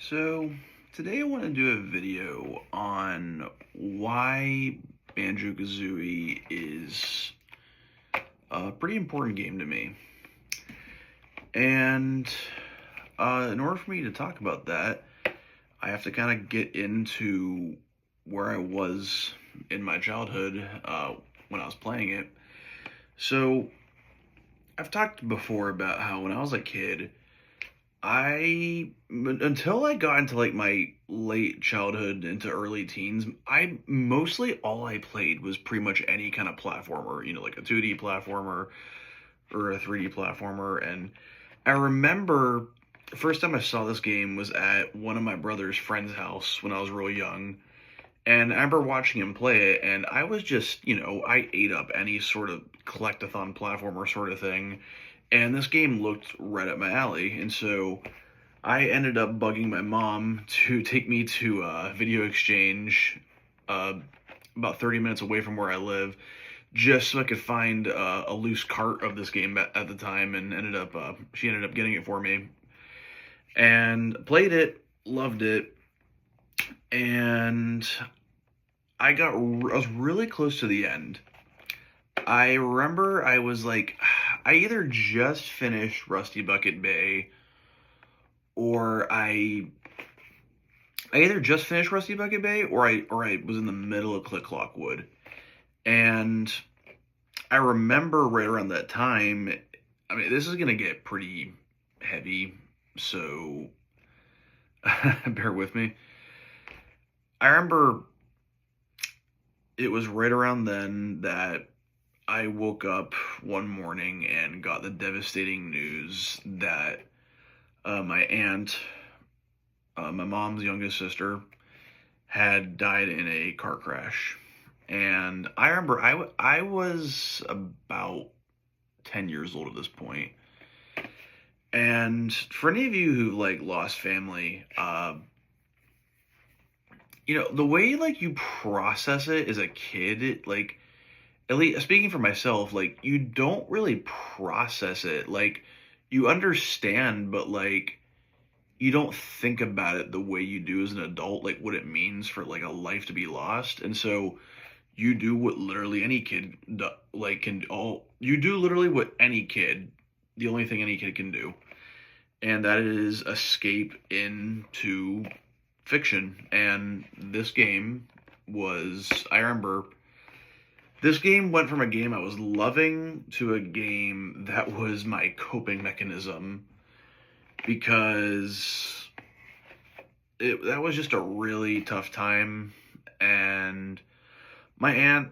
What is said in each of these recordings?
So today I want to do a video on why Banjo-Kazooie is a pretty important game to me. And in order for me to talk about that, I have to kind of get into where I was in my childhood when I was playing it. So I've talked before about how when I was a kid, until I got into like my late childhood into early teens, I mostly all I played was pretty much any kind of platformer, like a 2D platformer or a 3D platformer. And I remember the first time I saw this game was at one of my brother's friend's house when I was real young. And I remember watching him play it, and I was just, I ate up any sort of collectathon platformer sort of thing. And this game looked right up my alley. And so I ended up bugging my mom to take me to Video Exchange about 30 minutes away from where I live, just so I could find a loose cart of this game at the time, and she ended up getting it for me. And played it, loved it, and I was really close to the end. I remember I was like, I either just finished Rusty Bucket Bay, or I either just finished Rusty Bucket Bay, or I was in the middle of Click Clock Wood. And I remember right around that time, I mean, this is gonna get pretty heavy, so bear with me. I remember it was right around then that I woke up one morning and got the devastating news that my aunt, my mom's youngest sister, had died in a car crash. And I remember I was about 10 years old at this point. And for any of you who like lost family, the way like you process it as a kid, like, at least speaking for myself, like, you don't really process it. Like, you understand, but like, you don't think about it the way you do as an adult, like what it means for like a life to be lost. And so you do what literally any kid you do literally what any kid, the only thing any kid can do, and that is escape into fiction. And this game I remember this game went from a game I was loving to a game that was my coping mechanism, because that was just a really tough time. And my aunt,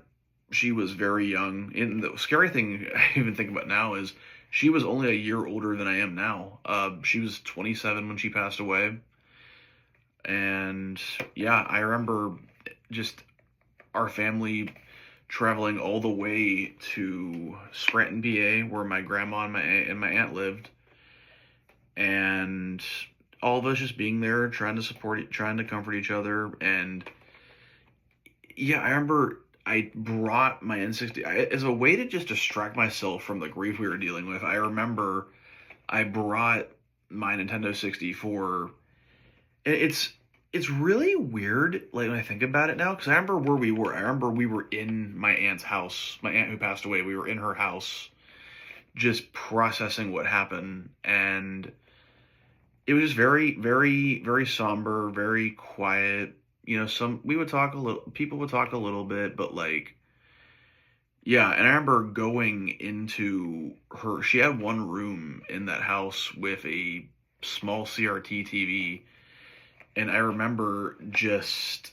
she was very young. And the scary thing I even think about now is she was only a year older than I am now. She was 27 when she passed away. And yeah, I remember just our family traveling all the way to Scranton, PA, where my grandma and my aunt lived, and all of us just being there, trying to comfort each other. And yeah, I remember I brought my N60 as a way to just distract myself from the grief we were dealing with. I remember I brought my Nintendo 64. And it's really weird, like, when I think about it now, because I remember where we were. I remember we were in my aunt's house, my aunt who passed away. We were in her house, just processing what happened, and it was just very, very, very somber, very quiet. People would talk a little bit, but like, yeah. And I remember going into she had one room in that house with a small CRT TV. And I remember just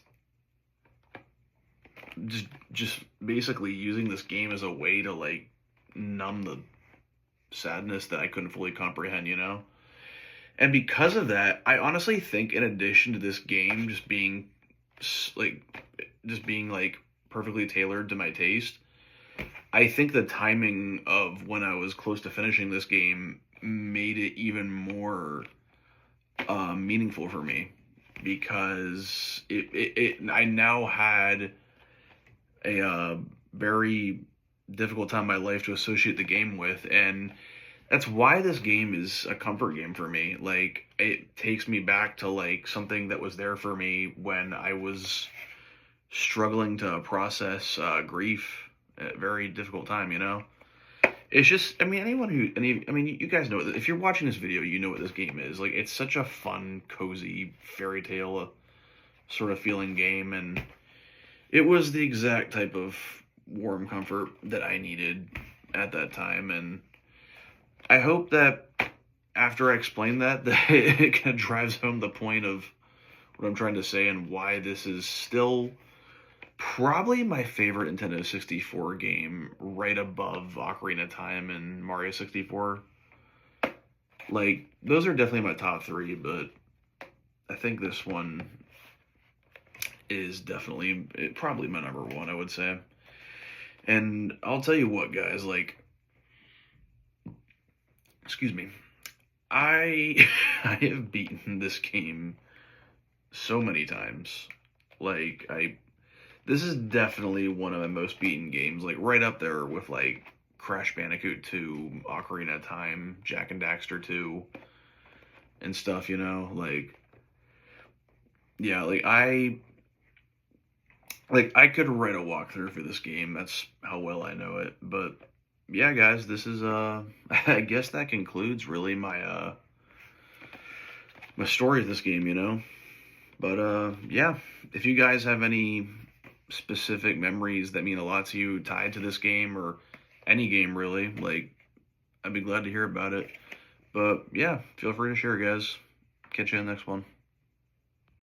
basically using this game as a way to like numb the sadness that I couldn't fully comprehend. And because of that, I honestly think, in addition to this game like just being like perfectly tailored to my taste, I think the timing of when I was close to finishing this game made it even more meaningful for me, because I now had a very difficult time in my life to associate the game with. And That's why this game is a comfort game for me. Like, it takes me back to like something that was there for me when I was struggling to process grief at a very difficult time, you know? It's just, I mean, I mean, you guys know that if you're watching this video, you know what this game is. Like, it's such a fun, cozy fairy tale sort of feeling game, and it was the exact type of warm comfort that I needed at that time. And I hope that after I explain that, that it kind of drives home the point of what I'm trying to say and why this is still probably my favorite Nintendo 64 game, right above Ocarina of Time and Mario 64. Like, those are definitely my top three, but I think this one is definitely, probably my number one, I would say. And I'll tell you what, guys, like, excuse me, I I have beaten this game so many times. Like, this is definitely one of my most beaten games, like right up there with like Crash Bandicoot 2, Ocarina of Time, Jack and Daxter 2, and stuff, you know? Like, yeah, like I could write a walkthrough for this game. That's how well I know it. But yeah, guys, this is I guess that concludes really my story of this game, you know? But yeah, if you guys have any specific memories that mean a lot to you tied to this game or any game really, like I'd be glad to hear about it. But yeah, feel free to share, guys. Catch you in the next one.